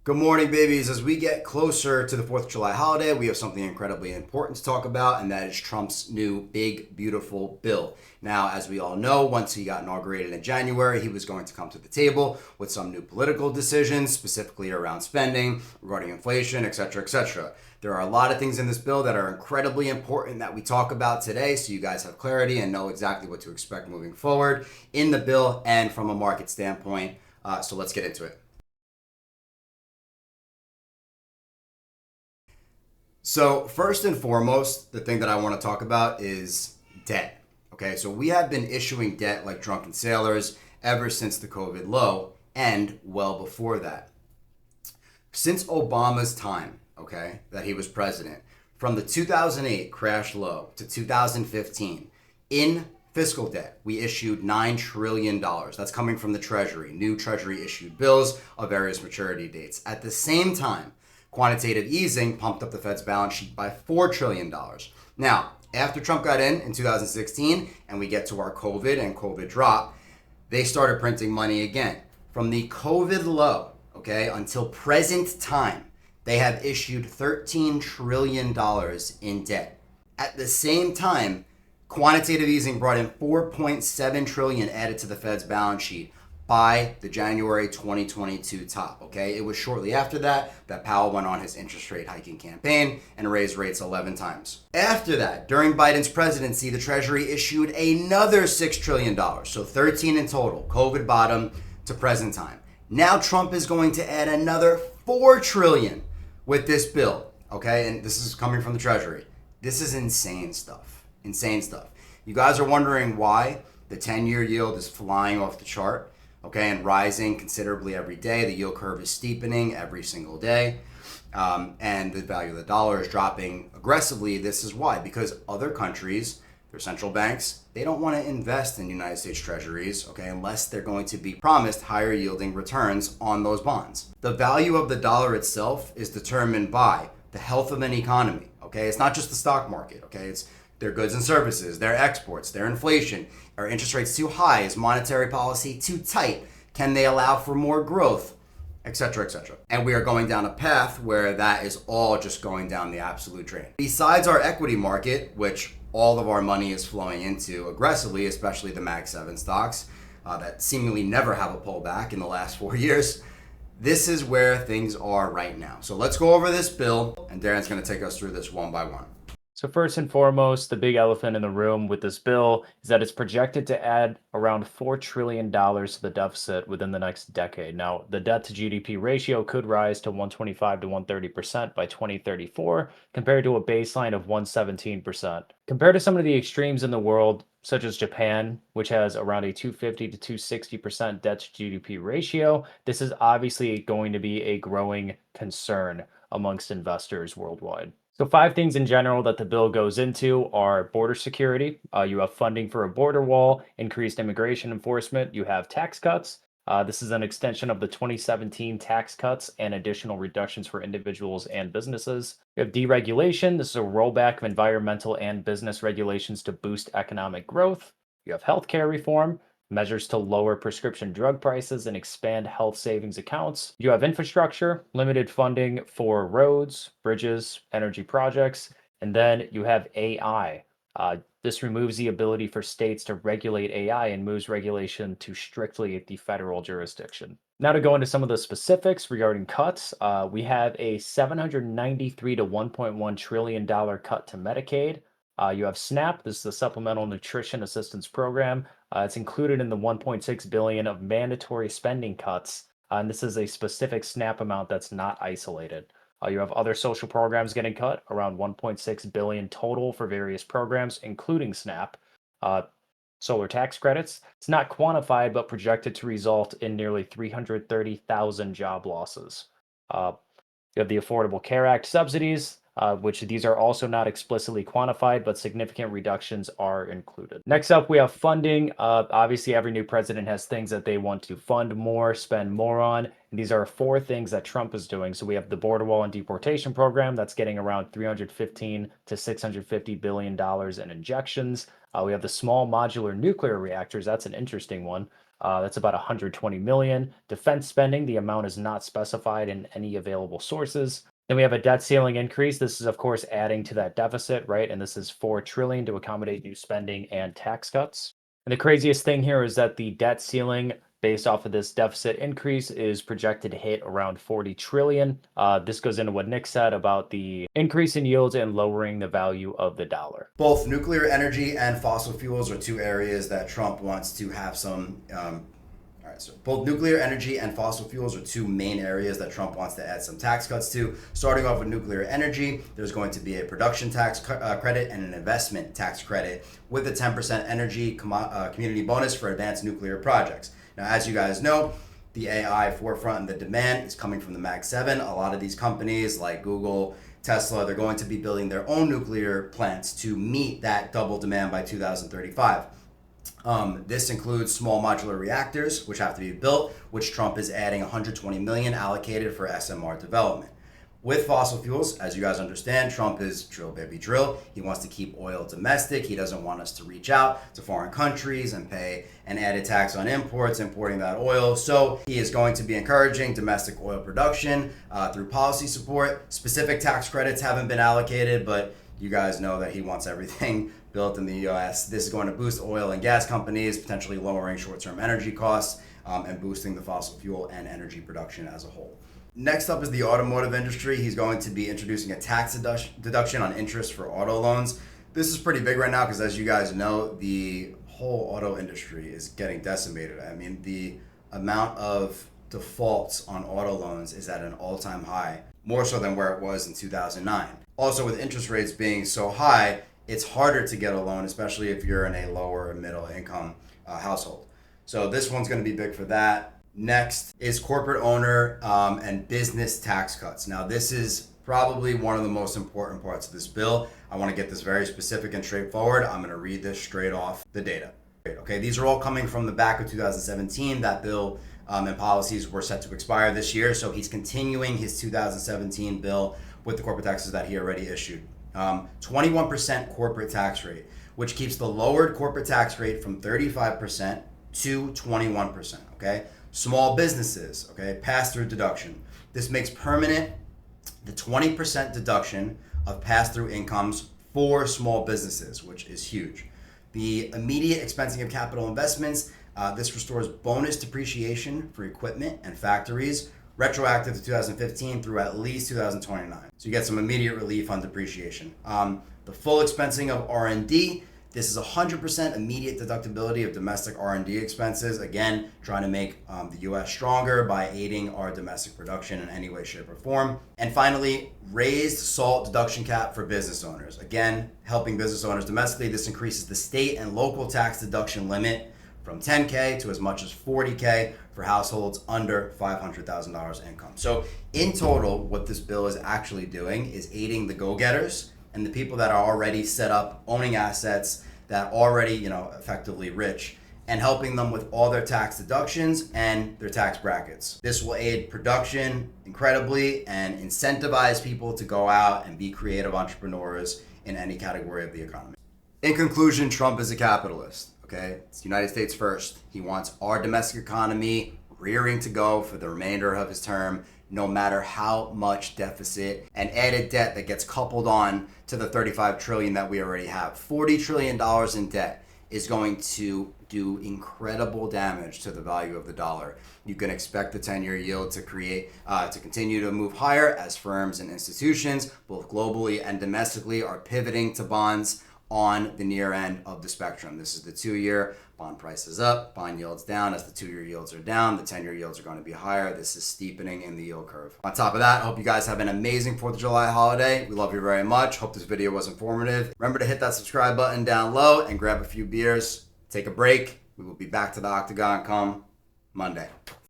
Good morning, babies. As we get closer to the 4th of July holiday, we have something incredibly important to talk about, and that is Trump's new big, beautiful bill. Now, as we all know, once he got inaugurated in January, he was going to come to the table with some new political decisions, specifically around spending, regarding inflation, etc., etc. There are a lot of things in this bill that are incredibly important that we talk about today, so you guys have clarity and know exactly what to expect moving forward in the bill and from a market standpoint. So let's get into it. So, first and foremost, the thing that I want to talk about is debt. Okay, so we have been issuing debt like drunken sailors ever since the COVID low and well before that. Since Obama's time, okay, that he was president, from the 2008 crash low to 2015, in fiscal debt, we issued $9 trillion. That's coming from the Treasury, new Treasury issued bills of various maturity dates. At the same time, quantitative easing pumped up the Fed's balance sheet by $4 trillion. Now, after Trump got in 2016 and we get to our COVID and COVID drop, they started printing money again. From the COVID low, okay, until present time, they have issued $13 trillion in debt. At the same time, quantitative easing brought in 4.7 trillion added to the Fed's balance sheet by the January 2022 top. Okay, it was shortly after that that Powell went on his interest rate hiking campaign and raised rates 11 times. After that, during Biden's presidency, the Treasury issued another $6 trillion, so 13 in total, COVID bottom to present time. Now Trump is going to add another 4 trillion with this bill. Okay, and this is coming from the Treasury. This is insane stuff. Insane stuff. You guys are wondering why the 10-year yield is flying off the chart, okay, and rising considerably every day. The yield curve is steepening every single day, and the value of the dollar is dropping aggressively. This is why, because other countries, their central banks, they don't want to invest in United States treasuries, okay, unless they're going to be promised higher yielding returns on those bonds. The value of the dollar itself is determined by the health of an economy, okay? It's not just the stock market, okay? It's their goods and services, their exports, their inflation. Are interest rates too high? Is monetary policy too tight? Can they allow for more growth? Etc., etc. And we are going down a path where that is all just going down the absolute drain. Besides our equity market, which all of our money is flowing into aggressively, especially the Mag 7 stocks that seemingly never have a pullback in the last 4 years, this is where things are right now. So let's go over this bill, and Darren's going to take us through this one by one. So first and foremost, the big elephant in the room with this bill is that it's projected to add around $4 trillion to the deficit within the next decade. Now, the debt to GDP ratio could rise to 125 to 130% by 2034, compared to a baseline of 117%. Compared to some of the extremes in the world, such as Japan, which has around a 250 to 260% debt to GDP ratio, this is obviously going to be a growing concern amongst investors worldwide. So five things in general that the bill goes into are border security. You have funding for a border wall, increased immigration enforcement. You have tax cuts. This is an extension of the 2017 tax cuts and additional reductions for individuals and businesses. You have deregulation. This is a rollback of environmental and business regulations to boost economic growth. You have healthcare reform, measures to lower prescription drug prices and expand health savings accounts. You have infrastructure, limited funding for roads, bridges, energy projects, and then you have AI. This removes the ability for states to regulate AI and moves regulation to strictly the federal jurisdiction. Now to go into some of the specifics regarding cuts, we have a 793 to $1.1 trillion cut to Medicaid. You have SNAP. This is the Supplemental Nutrition Assistance Program. It's included in the 1.6 billion of mandatory spending cuts, and this is a specific SNAP amount that's not isolated. You have other social programs getting cut, around 1.6 billion total for various programs, including SNAP. Solar tax credits. It's not quantified, but projected to result in nearly 330,000 job losses. You have the Affordable Care Act subsidies, which these are also not explicitly quantified, but significant reductions are included. Next up, we have funding. Obviously, every new president has things that they want to fund more, spend more on. And these are four things that Trump is doing. So we have the border wall and deportation program that's getting around 315 to 650 billion dollars in injections. We have the small modular nuclear reactors. That's an interesting one. That's about 120 million. Defense spending, the amount is not specified in any available sources. Then we have a debt ceiling increase. This is, of course, adding to that deficit, right? And this is 4 trillion to accommodate new spending and tax cuts. And the craziest thing here is that the debt ceiling based off of this deficit increase is projected to hit around 40 trillion. This goes into what Nick said about the increase in yields and lowering the value of the dollar. Both nuclear energy and fossil fuels are two areas that Trump wants to have some. All right, so both nuclear energy and fossil fuels are two main areas that Trump wants to add some tax cuts to. Starting off with nuclear energy, there's going to be a production tax credit and an investment tax credit with a 10% energy community bonus for advanced nuclear projects. Now, as you guys know, the AI forefront and the demand is coming from the Mag 7. A lot of these companies like Google, Tesla, they're going to be building their own nuclear plants to meet that double demand by 2035. This includes small modular reactors, which have to be built, which Trump is adding 120 million allocated for SMR development. With fossil fuels, as you guys understand, Trump is drill baby drill. He wants to keep oil domestic. He doesn't want us to reach out to foreign countries and pay an added tax on imports, importing that oil. So he is going to be encouraging domestic oil production through policy support. Specific tax credits haven't been allocated, but you guys know that he wants everything built in the US. This is going to boost oil and gas companies, potentially lowering short-term energy costs and boosting the fossil fuel and energy production as a whole. Next up is the automotive industry. He's going to be introducing a tax deduction on interest for auto loans. This is pretty big right now because, as you guys know, the whole auto industry is getting decimated. I mean, the amount of defaults on auto loans is at an all-time high, more so than where it was in 2009. Also, with interest rates being so high, it's harder to get a loan, especially if you're in a lower middle income household. So this one's going to be big for that. Next is corporate owner and business tax cuts. Now, this is probably one of the most important parts of this bill. I want to get this very specific and straightforward. I'm going to read this straight off the data. Okay, these are all coming from the back of 2017. That bill and policies were set to expire this year. So he's continuing his 2017 bill with the corporate taxes that he already issued. 21% corporate tax rate, which keeps the lowered corporate tax rate from 35% to 21%. Okay. Small businesses, okay, pass-through deduction. This makes permanent the 20% deduction of pass-through incomes for small businesses, which is huge. The immediate expensing of capital investments, this restores bonus depreciation for equipment and factories, retroactive to 2015 through at least 2029. So you get some immediate relief on depreciation. The full expensing of R&D, this is 100% immediate deductibility of domestic R&D expenses. Again, trying to make the U.S. stronger by aiding our domestic production in any way, shape, or form. And finally, raised SALT deduction cap for business owners. Again, helping business owners domestically. This increases the state and local tax deduction limit from $10K to as much as $40K for households under $500,000 income. So in total, what this bill is actually doing is aiding the go-getters and the people that are already set up owning assets, that already, effectively rich, and helping them with all their tax deductions and their tax brackets. This will aid production incredibly and incentivize people to go out and be creative entrepreneurs in any category of the economy. In conclusion, Trump is a capitalist, okay? It's United States first. He wants our domestic economy rearing to go for the remainder of his term, no matter how much deficit and added debt that gets coupled on to the 35 trillion that we already have. $40 trillion in debt is going to do incredible damage to the value of the dollar. You can expect the 10-year yield to continue to move higher as firms and institutions, both globally and domestically, are pivoting to bonds on the near end of the spectrum. This is the 2-year. Bond price is up, bond yields down. As the 2-year yields are down, the 10-year yields are going to be higher. This is steepening in the yield curve. On top of that, I hope you guys have an amazing 4th of July holiday. We love you very much. Hope this video was informative. Remember to hit that subscribe button down low and grab a few beers. Take a break. We will be back to the Octagon come Monday.